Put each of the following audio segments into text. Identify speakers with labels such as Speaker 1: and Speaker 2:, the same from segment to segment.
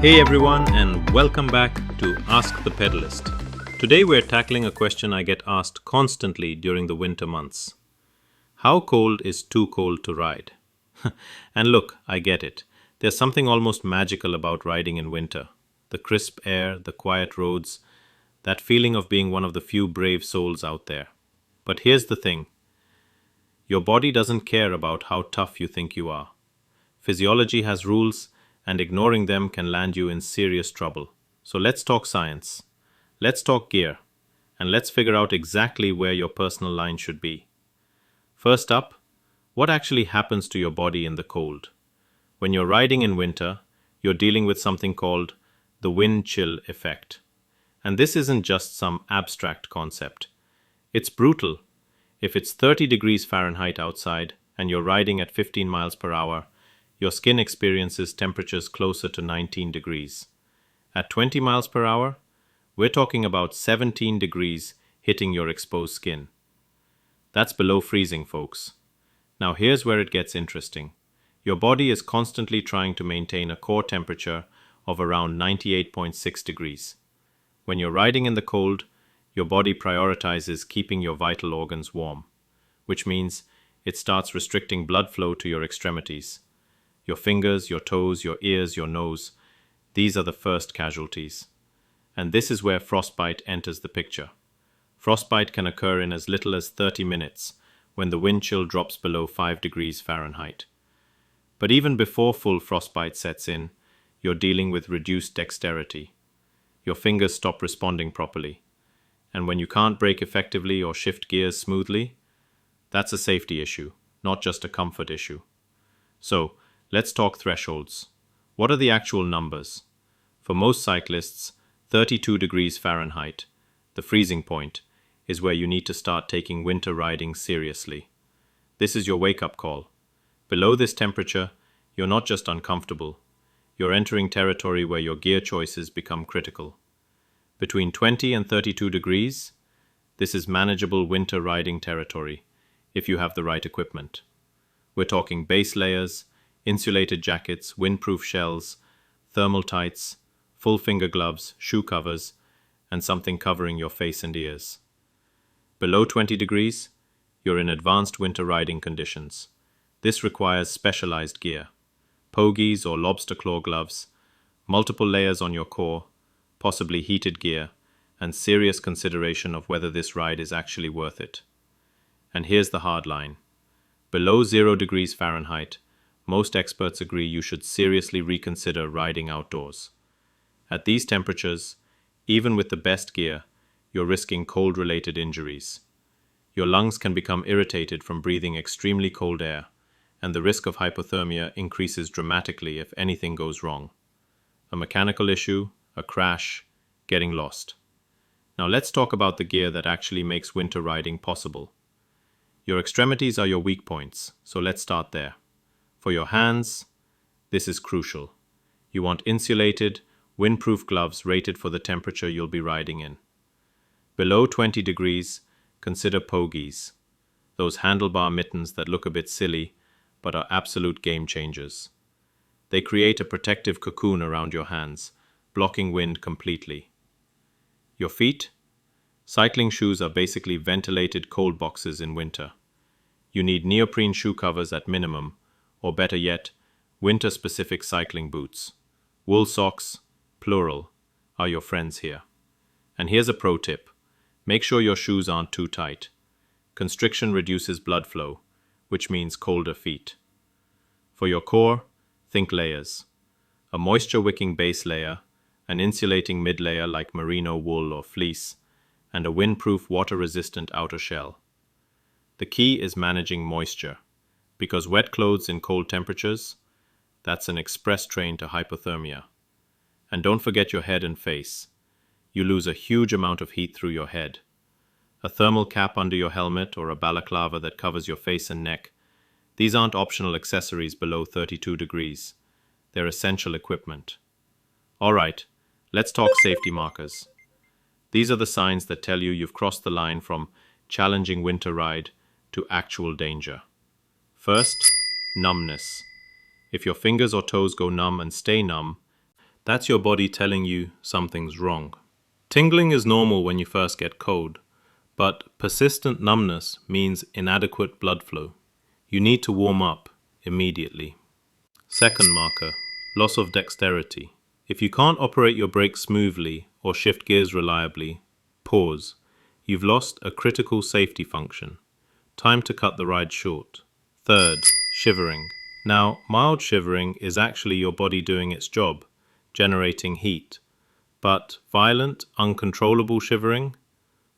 Speaker 1: Hey everyone, and welcome back to Ask the Pedalist. Today we're tackling a question I get asked constantly during the winter months. How cold is too cold to ride? And look, I get it. There's something almost magical about riding in winter. The crisp air, the quiet roads, that feeling of being one of the few brave souls out there. But here's the thing. Your body doesn't care about how tough you think you are. Physiology has rules, and ignoring them can land you in serious trouble. So let's talk science. Let's talk gear. And let's figure out exactly where your personal line should be. First up, what actually happens to your body in the cold? When you're riding in winter, you're dealing with something called the wind chill effect. And this isn't just some abstract concept. It's brutal. If it's 30 degrees Fahrenheit outside and you're riding at 15 miles per hour, your skin experiences temperatures closer to 19 degrees. At 20 miles per hour, we're talking about 17 degrees hitting your exposed skin. That's below freezing, folks. Now here's where it gets interesting. Your body is constantly trying to maintain a core temperature of around 98.6 degrees. When you're riding in the cold, your body prioritizes keeping your vital organs warm, which means it starts restricting blood flow to your extremities. Your fingers, your toes, your ears, your nose, these are the first casualties. And this is where frostbite enters the picture. Frostbite can occur in as little as 30 minutes when the wind chill drops below 5 degrees Fahrenheit. But even before full frostbite sets in, you're dealing with reduced dexterity. Your fingers stop responding properly. And when you can't brake effectively or shift gears smoothly, that's a safety issue, not just a comfort issue. So, let's talk thresholds. What are the actual numbers? For most cyclists, 32 degrees Fahrenheit, the freezing point, is where you need to start taking winter riding seriously. This is your wake-up call. Below this temperature, you're not just uncomfortable. You're entering territory where your gear choices become critical. Between 20 and 32 degrees, this is manageable winter riding territory if you have the right equipment. We're talking base layers, insulated jackets, windproof shells, thermal tights, full finger gloves, shoe covers, and something covering your face and ears. Below 20 degrees, you're in advanced winter riding conditions. This requires specialized gear, pogies or lobster claw gloves, multiple layers on your core, possibly heated gear, and serious consideration of whether this ride is actually worth it. And here's the hard line. Below 0 degrees Fahrenheit, most experts agree you should seriously reconsider riding outdoors. At these temperatures, even with the best gear, you're risking cold-related injuries. Your lungs can become irritated from breathing extremely cold air, and the risk of hypothermia increases dramatically if anything goes wrong. A mechanical issue, a crash, getting lost. Now let's talk about the gear that actually makes winter riding possible. Your extremities are your weak points, so let's start there. For your hands, this is crucial. You want insulated, windproof gloves rated for the temperature you'll be riding in. Below 20 degrees, consider pogies, those handlebar mittens that look a bit silly but are absolute game changers. They create a protective cocoon around your hands, blocking wind completely. Your feet? Cycling shoes are basically ventilated cold boxes in winter. You need neoprene shoe covers at minimum, or better yet, winter-specific cycling boots. Wool socks, plural, are your friends here. And here's a pro tip. Make sure your shoes aren't too tight. Constriction reduces blood flow, which means colder feet. For your core, think layers. A moisture-wicking base layer, an insulating mid-layer like merino wool or fleece, and a windproof water-resistant outer shell. The key is managing moisture, because wet clothes in cold temperatures, that's an express train to hypothermia. And don't forget your head and face. You lose a huge amount of heat through your head. A thermal cap under your helmet or a balaclava that covers your face and neck, these aren't optional accessories below 32 degrees. They're essential equipment. All right, let's talk safety markers. These are the signs that tell you you've crossed the line from challenging winter ride to actual danger. First, numbness. If your fingers or toes go numb and stay numb, That's your body telling you something's wrong. Tingling is normal when you first get cold, but persistent numbness means inadequate blood flow. You need to warm up immediately. Second marker, loss of dexterity. If you can't operate your brakes smoothly or shift gears reliably, pause. You've lost a critical safety function. Time to cut the ride short. Third, shivering. Now, mild shivering is actually your body doing its job, generating heat. But violent, uncontrollable shivering,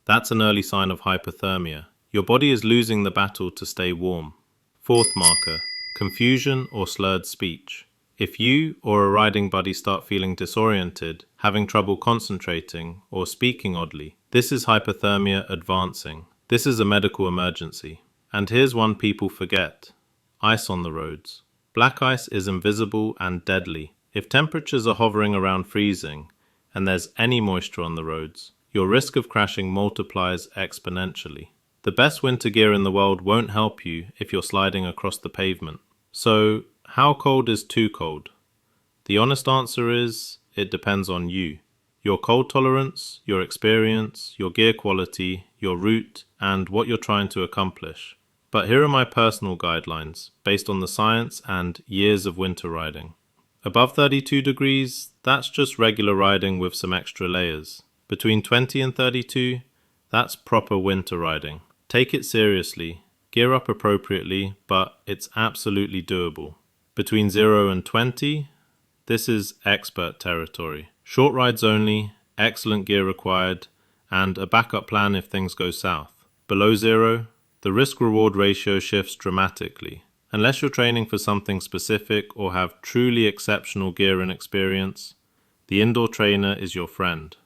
Speaker 1: that's an early sign of hypothermia. Your body is losing the battle to stay warm. Fourth marker, confusion or slurred speech. If you or a riding buddy start feeling disoriented, having trouble concentrating, or speaking oddly, this is hypothermia advancing. This is a medical emergency. And here's one people forget: ice on the roads. Black ice is invisible and deadly. If temperatures are hovering around freezing, and there's any moisture on the roads, your risk of crashing multiplies exponentially. The best winter gear in the world won't help you if you're sliding across the pavement. So, how cold is too cold? The honest answer is, it depends on you. Your cold tolerance, your experience, your gear quality, your route, and what you're trying to accomplish. But here are my personal guidelines, based on the science and years of winter riding. Above 32 degrees, that's just regular riding with some extra layers. Between 20 and 32, that's proper winter riding. Take it seriously, gear up appropriately, but it's absolutely doable. Between 0 and 20, this is expert territory. Short rides only, excellent gear required, and a backup plan if things go south. Below 0, the risk-reward ratio shifts dramatically. Unless you're training for something specific or have truly exceptional gear and experience, the indoor trainer is your friend.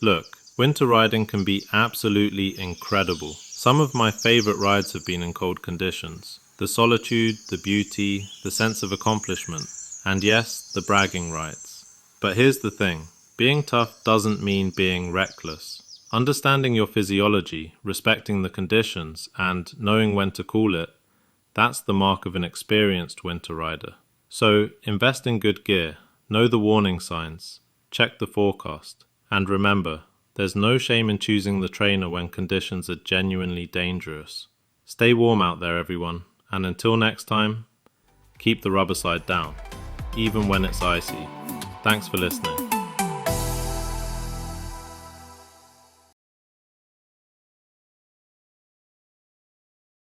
Speaker 1: Look, winter riding can be absolutely incredible. Some of my favorite rides have been in cold conditions. The solitude, the beauty, the sense of accomplishment, and yes, the bragging rights. But here's the thing, being tough doesn't mean being reckless. Understanding your physiology, respecting the conditions, and knowing when to cool it, that's the mark of an experienced winter rider. So invest in good gear, know the warning signs, check the forecast, and remember, there's no shame in choosing the trainer when conditions are genuinely dangerous. Stay warm out there, everyone. And until next time, keep the rubber side down, even when it's icy. Thanks for listening.